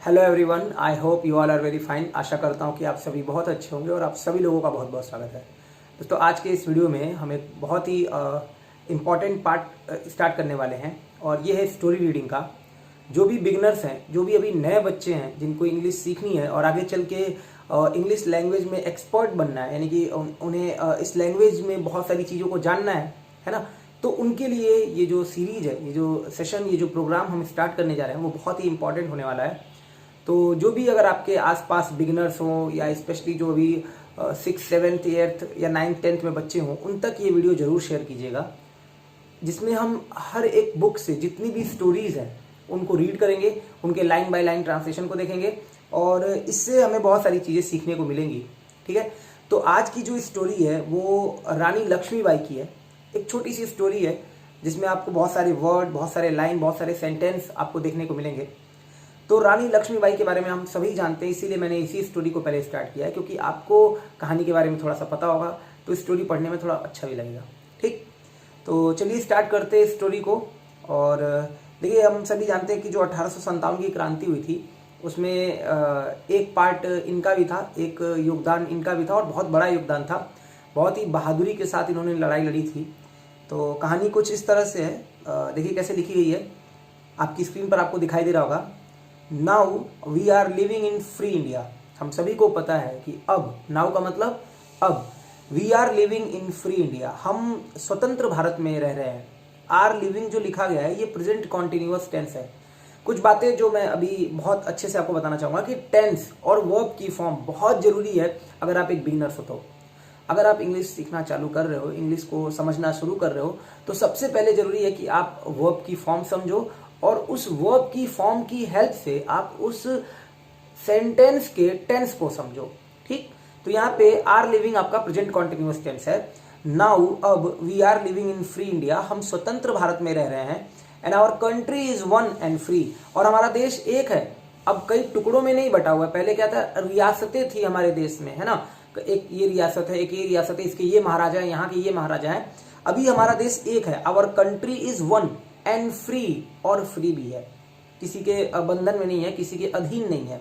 Hello everyone, I hope you all are very fine. आशा करता हूँ कि आप सभी बहुत अच्छे होंगे और आप सभी लोगों का बहुत बहुत स्वागत है। दोस्तों, आज के इस वीडियो में हम एक बहुत ही इम्पॉर्टेंट पार्ट स्टार्ट करने वाले हैं और ये है स्टोरी रीडिंग का। जो भी बिगनर्स हैं, जो भी अभी नए बच्चे हैं जिनको इंग्लिश सीखनी है और आगे चल के इंग्लिश लैंग्वेज में एक्सपर्ट बनना है, यानी कि उन्हें इस लैंग्वेज में बहुत सारी चीज़ों को जानना है ना, तो उनके लिए ये जो सीरीज है, ये जो सेशन, ये जो प्रोग्राम हम स्टार्ट करने जा रहे हैं वो बहुत ही इंपॉर्टेंट होने वाला है। तो जो भी अगर आपके आसपास बिगिनर्स हों या स्पेशली जो अभी 6th 7th 8th या 9th 10th में बच्चे हों, उन तक ये वीडियो ज़रूर शेयर कीजिएगा, जिसमें हम हर एक बुक से जितनी भी स्टोरीज हैं उनको रीड करेंगे, उनके लाइन बाय लाइन ट्रांसलेशन को देखेंगे और इससे हमें बहुत सारी चीज़ें सीखने को मिलेंगी। ठीक है, तो आज की जो स्टोरी है वो रानी लक्ष्मीबाई की है। एक छोटी सी स्टोरी है जिसमें आपको बहुत सारे वर्ड, बहुत सारे लाइन, बहुत सारे सेंटेंस आपको देखने को मिलेंगे। तो रानी लक्ष्मीबाई के बारे में हम सभी जानते हैं, इसीलिए मैंने इसी स्टोरी को पहले स्टार्ट किया है, क्योंकि आपको कहानी के बारे में थोड़ा सा पता होगा तो स्टोरी पढ़ने में थोड़ा अच्छा भी लगेगा। ठीक, तो चलिए स्टार्ट करते हैं स्टोरी को। और देखिए, हम सभी जानते हैं कि जो 1857 की क्रांति हुई थी उसमें एक पार्ट इनका भी था, एक योगदान इनका भी था और बहुत बड़ा योगदान था। बहुत ही बहादुरी के साथ इन्होंने लड़ाई लड़ी थी। तो कहानी कुछ इस तरह से है, देखिए कैसे लिखी गई है, आपकी स्क्रीन पर आपको दिखाई दे रहा होगा। Now we are living in free India. हम सभी को पता है कि अब, नाउ का मतलब अब, we are living in free India, हम स्वतंत्र भारत में रह रहे हैं। आर लिविंग जो लिखा गया है ये प्रेजेंट कॉन्टिन्यूअस टेंस है। कुछ बातें जो मैं अभी बहुत अच्छे से आपको बताना चाहूंगा कि टेंस और वर्ब की फॉर्म बहुत जरूरी है अगर आप एक बिगिनर्स हो। तो अगर आप इंग्लिश सीखना चालू कर रहे हो, इंग्लिश को समझना शुरू कर रहे हो, तो सबसे पहले जरूरी है कि आप वर्ब की फॉर्म समझो और उस वर्ब की फॉर्म की हेल्प से आप उस सेंटेंस के टेंस को समझो। ठीक, तो यहाँ पे आर लिविंग आपका प्रेजेंट कॉन्टिन्यूअस टेंस है। नाउ, अब, we are living in free India, हम स्वतंत्र भारत में रह रहे हैं। And our country is one and free, और हमारा देश एक है, अब कई टुकड़ों में नहीं बटा हुआ है। पहले क्या था, रियासतें थी हमारे देश में, है ना, एक ये रियासत है, एक ये रियासत है, इसके ये महाराजा है, यहाँ के ये महाराजा है। अभी हमारा देश एक है। Our country is one and free, और फ्री भी है, किसी के बंधन में नहीं है, किसी के अधीन नहीं है।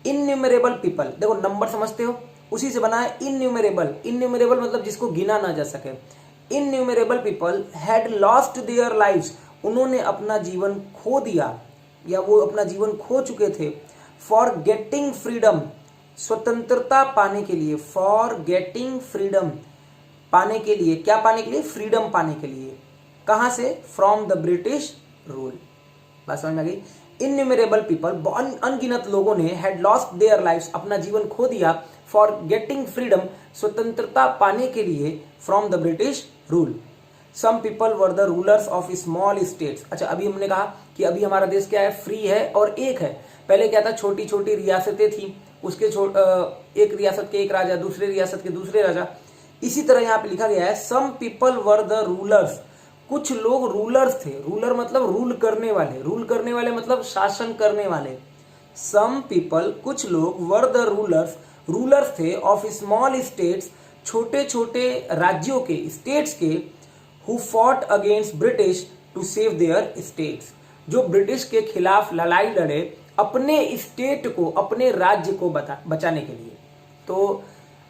इनन्यूमरेबल पीपल, देखो नंबर समझते हो, उसी से बना है इनन्यूमरेबल। इनन्यूमरेबल मतलब जिसको गिना ना जा सके। Innumerable people had lost their lives, उन्होंने अपना जीवन खो दिया या वो अपना जीवन खो चुके थे। फॉर गेटिंग फ्रीडम, स्वतंत्रता पाने के लिए। फॉर गेटिंग फ्रीडम, पाने के लिए, क्या पाने के लिए, फ्रीडम पाने के लिए। कहां से, फ्रॉम द ब्रिटिश रूल। बात समझ में आ गई। इनन्यूमरेबल पीपल, अनगिनत लोगों ने, हैड लॉस्ट देयर लाइव्स, अपना जीवन खो दिया। फॉर गेटिंग फ्रीडम, स्वतंत्रता पाने के लिए, from the British rule. Some people were the rulers of small states. अच्छा, अभी हमने कहा कि अभी हमारा देश क्या है, फ्री है और एक है। पहले क्या था, छोटी छोटी रियासतें थी, उसके एक रियासत के एक राजा, दूसरे रियासत के दूसरे राजा। इसी तरह यहाँ पे लिखा गया है, some people were the rulers, कुछ लोग रूलर्स थे। रूलर मतलब रूल करने वाले, रूल करने वाले मतलब शासन करने वाले। सम पीपल, कुछ लोग, वर द रूलर्स, रूलर्स थे, ऑफ स्मॉल स्टेट्स, छोटे छोटे राज्यों के, स्टेट्स के, who fought against British to save their states, जो ब्रिटिश के खिलाफ लड़ाई लड़े अपने स्टेट को, अपने राज्य को बचाने के लिए। तो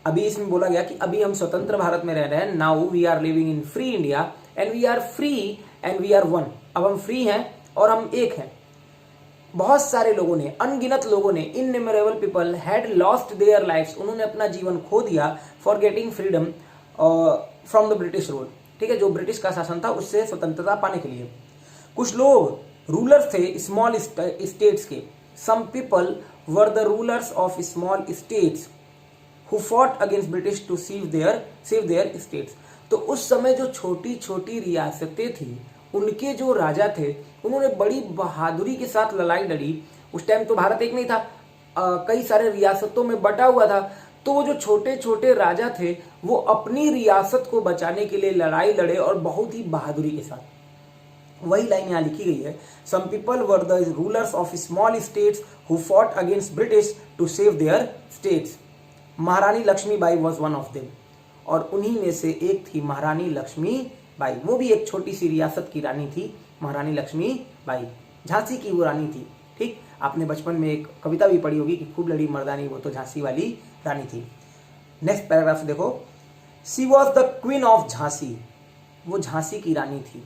अभी इसमें बोला गया कि अभी हम स्वतंत्र भारत में रह रहे हैं। Now we are living in free India and we are free and we are one, अब हम फ्री हैं और हम एक हैं। बहुत सारे लोगों ने, अनगिनत लोगों ने, innumerable people had lost their lives, उन्होंने अपना जीवन खो दिया। For getting freedom from the British rule, ठीक है, जो ब्रिटिश का शासन था उससे स्वतंत्रता पाने के लिए। कुछ लोग रूलर्स थे स्मॉल स्टेट्स के। Some people were the rulers of small states who fought against British to save their states. तो उस समय जो छोटी छोटी रियासतें थी, उनके जो राजा थे, उन्होंने बड़ी बहादुरी के साथ लड़ाई लड़ी। उस टाइम तो भारत एक नहीं था, कई सारे रियासतों में बटा हुआ था। तो वो जो छोटे छोटे राजा थे वो अपनी रियासत को बचाने के लिए लड़ाई लड़े और बहुत ही बहादुरी के साथ। वही लाइन यहाँ लिखी गई है, some people were the rulers of small states who fought against British to save their states. Maharani Lakshmibai was one of them, और उन्हीं में से एक थी महारानी लक्ष्मीबाई। वो भी एक छोटी सी रियासत की रानी थी, महारानी लक्ष्मीबाई, झांसी की वो रानी थी। ठीक, आपने बचपन में एक कविता भी पढ़ी होगी कि खूब लड़ी मर्दानी वो तो झांसी वाली रानी थी। नेक्स्ट पैराग्राफ देखो, she was the queen of Jhansi, वो झांसी की रानी थी।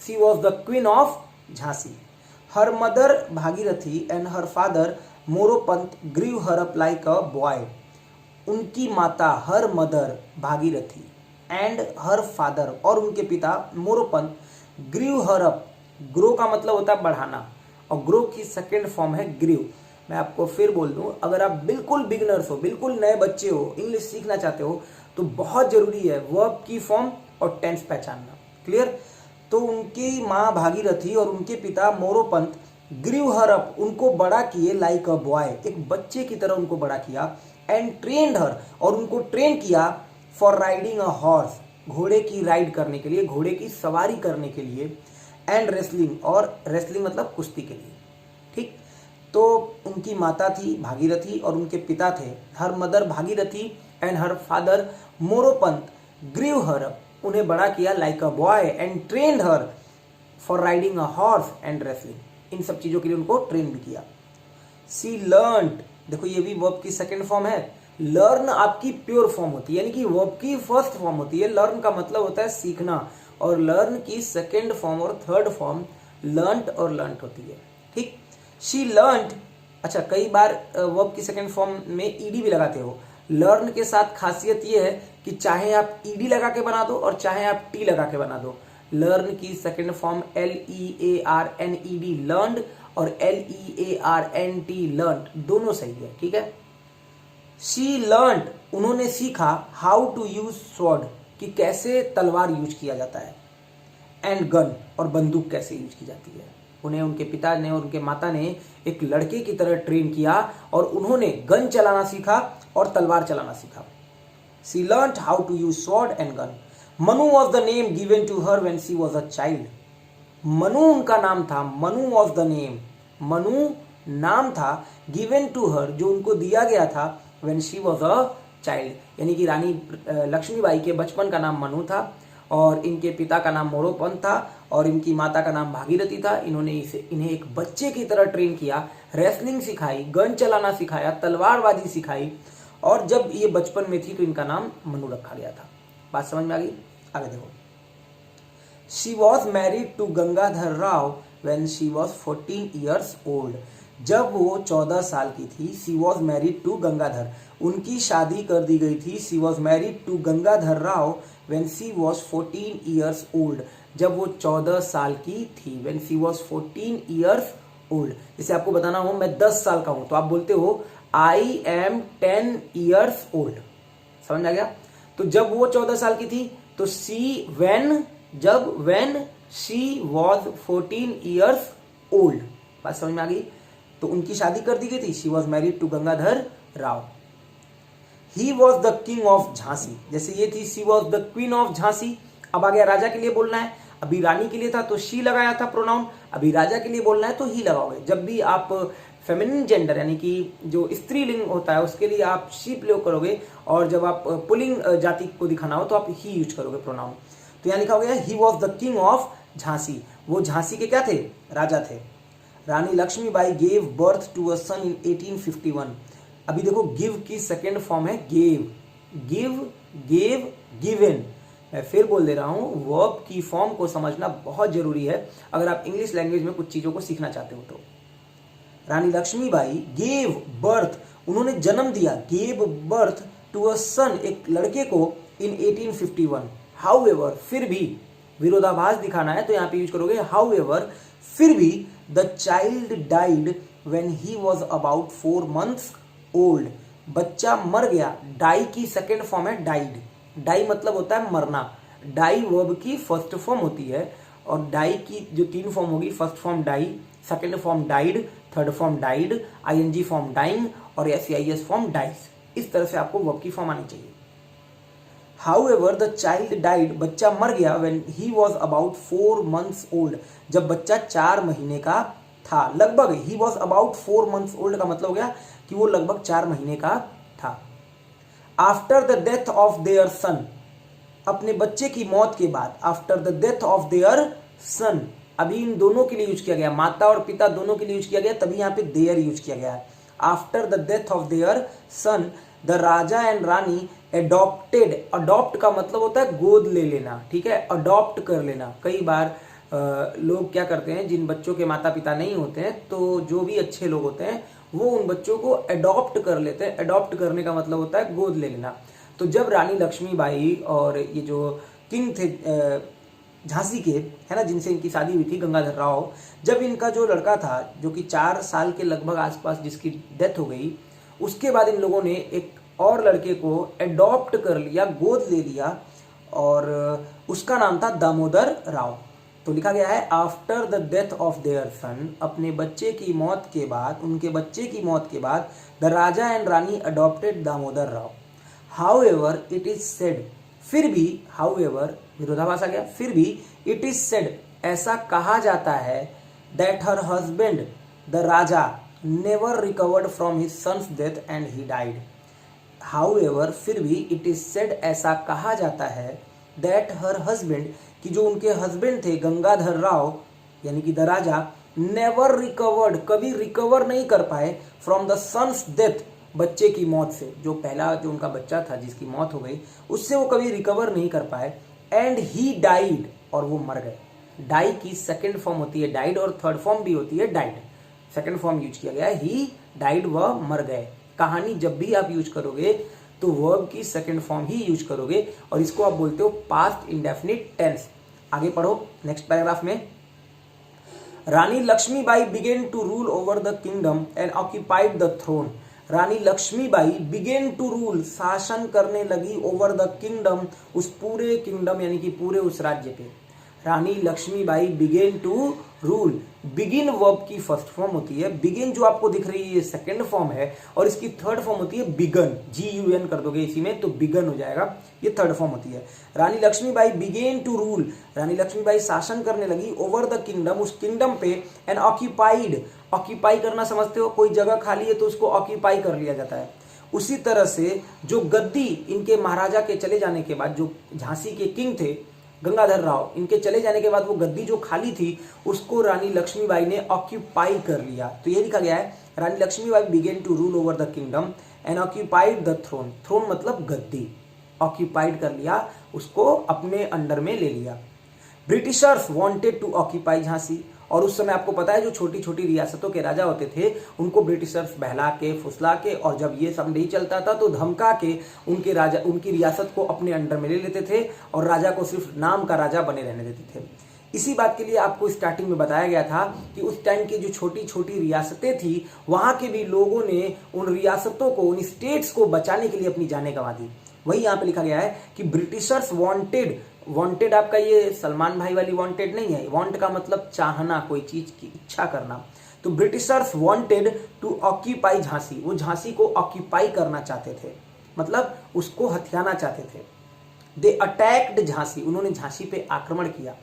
She was the queen of Jhansi. Her mother Bhagirathi and her father Moropant grew her up like a boy. उनकी माता her mother Bhagirathi and her father और उनके पिता Moropant grew her up, grow का मतलब होता है बढ़ाना और ग्रो की सेकेंड फॉर्म है ग्रीव। मैं आपको फिर बोल दूं, अगर आप बिल्कुल बिगनर्स हो, बिल्कुल नए बच्चे हो, इंग्लिश सीखना चाहते हो तो बहुत जरूरी है वर्ब की फॉर्म और टेंस पहचानना। क्लियर? तो उनकी माँ भागीरथी और उनके पिता मोरोपंत ग्रीव हर अप, उनको बड़ा किए लाइक अ बॉय, एक बच्चे की तरह उनको बड़ा किया। एंड ट्रेन्ड हर, और उनको ट्रेन किया फॉर राइडिंग अ हॉर्स, घोड़े की राइड करने के लिए, घोड़े की सवारी करने के लिए। एंड रेसलिंग, और रेसलिंग मतलब कुश्ती के लिए। ठीक, तो उनकी माता थी भागीरथी और उनके पिता थे her mother Bhagirathi and her father Moropant grew her up, उन्हें बड़ा किया like a boy and trained her for riding a horse and wrestling, इन सब चीजों के लिए उनको ट्रेन भी किया। सी लर्नड, देखो ये भी वर्ब की सेकेंड फॉर्म है। लर्न आपकी प्योर फॉर्म होती है, यानी कि वर्ब की फर्स्ट फॉर्म होती है। लर्न का मतलब होता है सीखना, और लर्न की सेकेंड फॉर्म और थर्ड फॉर्म लर्नड और लर्नड होती है। ठीक, शी लर्नड, अच्छा कई बार वर्ब की सेकेंड फॉर्म में ईडी भी लगाते हो। लर्न के साथ खासियत ये है कि चाहे आप ईडी लगा के बना दो और चाहे आप टी लगा के बना दो, लर्न की सेकेंड फॉर्म LEARNED लर्नड और LEARNT लर्नड दोनों सही है। ठीक है, शी लर्नड, उन्होंने सीखा हाउ टू यूज स्वॉर्ड, कि कैसे तलवार यूज किया जाता है। एंड गन, और बंदूक कैसे यूज की जाती है। उन्हें उनके पिता ने और उनके माता ने एक लड़के की तरह ट्रेन किया और उन्होंने गन चलाना सीखा और तलवार चलाना सीखा। She learned how to use sword and gun. Manu was the name given to her when she was a child. Manu उनका नाम था, Manu was the name, Manu नाम था, गिवन टू हर, जो उनको दिया गया था, when she was a child, यानी कि रानी लक्ष्मीबाई के बचपन का नाम मनु था और इनके पिता का नाम मोरोपंत था और इनकी माता का नाम भागीरथी था। इन्होंने इन्हें एक बच्चे की तरह ट्रेन किया, रेसलिंग सिखाई, गन चलाना सिखाया, तलवारबाजी सिखाई, और जब ये बचपन में थी तो इनका नाम मनु रखा गया था। बात समझ में आ गई? आगे देखो, she was married to Gangadhar Rao when she was 14 years old। जब वो 14 साल की थी, she was married to Gangadhar, उनकी शादी कर दी गई थी। She was married to Gangadhar Rao when she was 14 years old, जब वो 14 साल की थी। When she was 14 years old, जैसे आपको बताना हो मैं 10 साल का हूं तो आप बोलते हो आई एम 10 years old। समझ आ गया? तो जब वो 14 साल की थी तो सी व्हेन, जब when she was 14 years old, बात समझ में आ गई? तो उनकी शादी कर दी गई थी। She was married to Gangadhar Rao. He was the king of Jhansi, जैसे ये थी she was the queen of Jhansi. अब आ गया राजा के लिए बोलना है, अभी रानी के लिए था तो शी लगाया था प्रोनाउन, अभी राजा के लिए बोलना है तो ही लगाओगे। जब भी आप फेमिनिन जेंडर यानी कि जो स्त्रीलिंग होता है उसके लिए आप शी प्रयोग करोगे, और जब आप पुल्लिंग जाति को दिखाना हो तो आप ही यूज करोगे प्रोनाउन। तो यहाँ लिखा हो गया he was the king of Jhansi, वो झांसी के क्या थे? राजा थे। Rani Lakshmibai gave birth to a son in 1851। अभी देखो गिव की सेकेंड फॉर्म है गेव, गिव, गेव, गिवन। मैं फिर बोल दे रहा हूं, वर्ब की फॉर्म को समझना बहुत जरूरी है अगर आप इंग्लिश लैंग्वेज में कुछ चीजों को सीखना चाहते हो तो। रानी लक्ष्मीबाई गेव बर्थ, उन्होंने जन्म दिया, गेव बर्थ टू अ सन, एक लड़के को, इन 1851। हाउएवर, फिर भी, विरोधाभास दिखाना है तो यहां पे यूज करोगे हाउएवर, फिर भी the child died when he was about 4 months old. बच्चा मर गया, डाई की सेकेंड फॉर्म है डाइड। डाई मतलब होता है मरना, डाई वर्ब की फर्स्ट फॉर्म होती है, और डाई की जो 3 फॉर्म होगी, first form die, second form died, third form died, ING form dying और SEIS फॉर्म डाइस। इस तरह से आपको वर्ब की फॉर्म आनी चाहिए। However, the child died, बच्चा मर गया, when he was about 4 months old, जब बच्चा 4 महीने का था। लगभग he was about 4 months old का मतलब हो गया कि वो लगभग 4 महीने का था। After the death of their son, अपने बच्चे की मौत के बाद, after the death of their son, अभी इन दोनों के लिए यूज किया गया, माता और पिता दोनों के लिए यूज किया गया, तभी यहाँ पे देयर यूज किया गया है। After the death of their son the raja and rani adopted. Adopt का मतलब होता है गोद ले लेना, ठीक है, अडॉप्ट कर लेना। कई बार लोग क्या करते हैं, जिन बच्चों के माता पिता नहीं होते हैं, तो जो भी अच्छे लोग होते हैं वो उन बच्चों को एडॉप्ट कर लेते हैं। एडॉप्ट करने का मतलब होता है गोद ले लेना। तो जब रानी लक्ष्मीबाई और ये जो किंग थे झांसी के, है ना, जिनसे इनकी शादी हुई थी, गंगाधर राव, जब इनका जो लड़का था जो कि 4 साल के लगभग आसपास जिसकी डेथ हो गई, उसके बाद इन लोगों ने एक और लड़के को एडॉप्ट कर लिया, गोद ले लिया, और उसका नाम था दामोदर राव। तो लिखा गया है after the death of their son, अपने बच्चे की मौत के बाद, उनके बच्चे की मौत के बाद, the raja and Rani adopted Damodar Rao. However it is said, फिर भी, हाउएवर विरोधाभास आ गया, फिर भी, इट इज सेड ऐसा कहा जाता है, that her husband the raja never recovered from his son's death and he died. However फिर भी, इट इज सेड ऐसा कहा जाता है, दैट हर हस्बैंड कि जो उनके हस्बैंड थे गंगाधर राव यानी कि द राजा, नेवर रिकवर्ड कभी रिकवर नहीं कर पाए, फ्रॉम द सन्स डेथ बच्चे की मौत से, जो पहला जो उनका बच्चा था जिसकी मौत हो गई उससे वो कभी रिकवर नहीं कर पाए, एंड ही डाइड और वो मर गए। डाई की सेकेंड फॉर्म होती है डाइड और थर्ड फॉर्म भी होती है डाइड, सेकेंड फॉर्म यूज किया गया है, ही डाइड, वह मर गए। कहानी जब भी आप यूज करोगे तो वर्ब की सेकेंड फॉर्म ही यूज करोगे और इसको आप बोलते हो पास्ट इंडेफिनिट टेंस। आगे पढ़ो नेक्स्ट पैराग्राफ में, Rani Lakshmibai began to rule over the kingdom and occupied the throne. Rani Lakshmibai began to rule शासन करने लगी, ओवर द किंगडम उस पूरे किंगडम यानी कि पूरे उस राज्य पे। Rani Lakshmibai began to rule, begin verb की फर्स्ट फॉर्म होती है, बिगिन जो आपको दिख रही है ये सेकंड फॉर्म है और इसकी थर्ड फॉर्म होती है बिगन, GUN कर दोगे इसी में तो बिगन हो जाएगा, ये थर्ड फॉर्म होती है। Rani Lakshmibai began to rule, रानी लक्ष्मीबाई शासन करने लगी, ओवर द किंगडम उस किंगडम पे, एंड ऑक्यूपाइड, ऑक्यूपाई करना समझते हो, कोई जगह खाली है तो उसको ऑक्यूपाई कर लिया जाता है। उसी तरह से जो गद्दी इनके महाराजा के चले जाने के बाद, जो झांसी के किंग थे गंगाधर राव, इनके चले जाने के बाद वो गद्दी जो खाली थी उसको रानी लक्ष्मीबाई ने ऑक्यूपाई कर लिया। तो ये लिखा गया है, Rani Lakshmibai began to rule over the kingdom and occupied the throne. Throne मतलब गद्दी, ऑक्यूपाइड कर लिया, उसको अपने अंडर में ले लिया। Britishers wanted to occupy Jhansi, और उस समय आपको पता है जो छोटी छोटी रियासतों के राजा होते थे उनको ब्रिटिशर्स बहला के, फुसला के, और जब ये सब नहीं चलता था तो धमका के उनके राजा, उनकी रियासत को अपने अंडर में ले लेते थे और राजा को सिर्फ नाम का राजा बने रहने देते थे। इसी बात के लिए आपको स्टार्टिंग में बताया गया था कि उस टाइम की जो छोटी छोटी रियासतें थी वहां के भी लोगों ने उन रियासतों को, उन स्टेट्स को बचाने के लिए अपनी जानें गंवा दी। वही यहाँ पे लिखा गया है कि ब्रिटिशर्स वांटेड, वांटेड आपका ये सलमान भाई वाली वांटेड नहीं है, वांट का मतलब चाहना, कोई चीज की इच्छा करना। तो Britishers wanted to occupy Jhansi, वो झांसी को ऑक्यूपाई करना चाहते थे, मतलब उसको हथियाना चाहते थे। दे अटैक्ड झांसी, उन्होंने झांसी पे आक्रमण किया।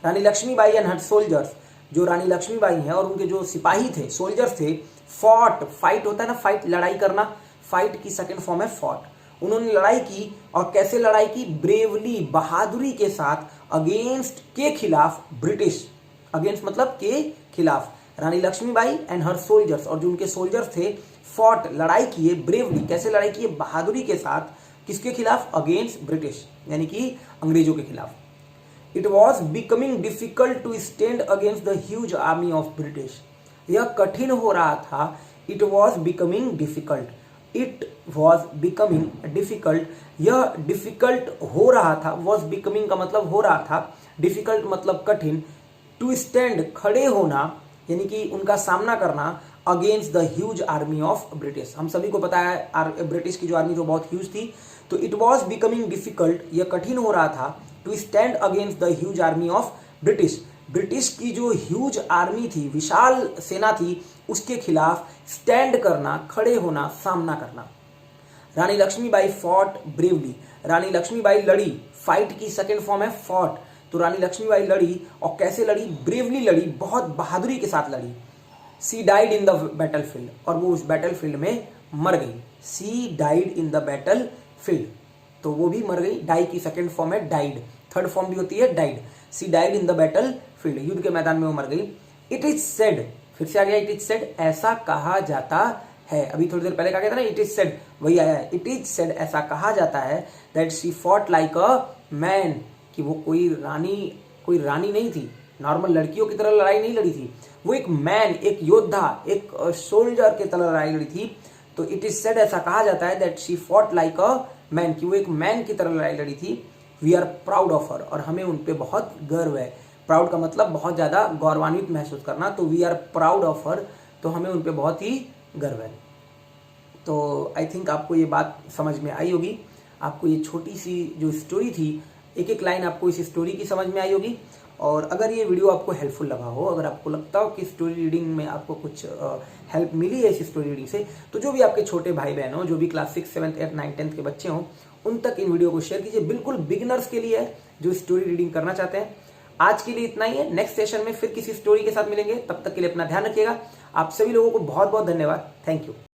रानी लक्ष्मीबाई एंड हर सोल्जर्स, जो रानी लक्ष्मीबाई है और उनके जो सिपाही थे, सोल्जर्स थे, फॉट, फाइट होता है ना, फाइट लड़ाई करना, फाइट की सेकेंड फॉर्म है फॉट। उन्होंने लड़ाई की, और कैसे लड़ाई की, ब्रेवली, बहादुरी के साथ, अगेंस्ट के खिलाफ, ब्रिटिश, अगेंस्ट मतलब के खिलाफ। रानी लक्ष्मीबाई एंड हर सोल्जर्स, और जो उनके सोल्जर्स थे, फॉट लड़ाई किए, ब्रेवली कैसे लड़ाई किए, बहादुरी के साथ, किसके खिलाफ, अगेंस्ट ब्रिटिश यानी कि अंग्रेजों के खिलाफ। It was becoming difficult to stand against the huge army of British, यह कठिन हो रहा था। It was becoming difficult, it was becoming difficult, यह डिफिकल्ट हो रहा था, वॉज बिकमिंग का मतलब हो रहा था, डिफिकल्ट मतलब कठिन, टू स्टैंड खड़े होना यानी कि उनका सामना करना, against the huge army of British. हम सभी को पता है ब्रिटिश की जो आर्मी जो बहुत ह्यूज थी। तो इट वॉज बिकमिंग डिफिकल्ट, यह कठिन हो रहा था, to stand against the huge army of British, British की जो ह्यूज आर्मी थी, विशाल सेना थी, उसके खिलाफ स्टैंड करना, खड़े होना, सामना करना। रानी लक्ष्मीबाई फॉट ब्रेवली, रानी लक्ष्मीबाई लड़ी, फाइट की सेकेंड फॉर्म है फॉट, तो रानी लक्ष्मीबाई लड़ी, और कैसे लड़ी, ब्रेवली लड़ी, बहुत बहादुरी के साथ लड़ी। She died in the battle field, और वो उस बैटल फील्ड में मर गई। She died in the battle field, तो वो भी मर गई। डाई की सेकेंड फॉर्म है डाइड, थर्ड फॉर्म भी होती है died. She died in the battle field, युद्ध के मैदान में वो मर गई। इट इज सेड, फिर से आ गया इट इज सेड, ऐसा कहा जाता है। अभी थोड़ी देर पहले कहा गया था ना इट इज सेड, वही आया है। इट इज सेड, ऐसा कहा जाता है that she fought like a man, कि वो कोई रानी नहीं थी, नॉर्मल लड़कियों की तरह लड़ाई नहीं लड़ी थी, वो एक मैन, एक योद्धा, एक सोल्जर की तरह लड़ाई लड़ी थी। तो इट इज सेड, ऐसा कहा जाता है that she fought like a man, कि वो एक मैन की तरह लड़ाई लड़ी थी। We are proud of her, और हमें उन पे बहुत गर्व है। प्राउड का मतलब बहुत ज्यादा गौरवान्वित महसूस करना, तो we are proud of her, तो हमें उन पे बहुत ही गर्व है। तो आई थिंक आपको ये बात समझ में आई होगी। आपको ये छोटी सी जो स्टोरी थी, एक एक लाइन आपको इस स्टोरी की समझ में आई होगी। और अगर ये वीडियो आपको हेल्पफुल लगा हो, अगर आपको लगता हो कि स्टोरी रीडिंग में आपको कुछ हेल्प मिली है इस स्टोरी रीडिंग से, तो जो भी आपके छोटे भाई बहन हो, जो भी क्लास 6, 7, 8, 9, 10 के बच्चे हों, उन तक इन वीडियो को शेयर कीजिए। बिल्कुल बिगिनर्स के लिए है जो स्टोरी रीडिंग करना चाहते हैं। आज के लिए इतना ही है। नेक्स्ट सेशन में फिर किसी स्टोरी के साथ मिलेंगे। तब तक के लिए अपना ध्यान रखिएगा। आप सभी लोगों को बहुत बहुत धन्यवाद। Thank you.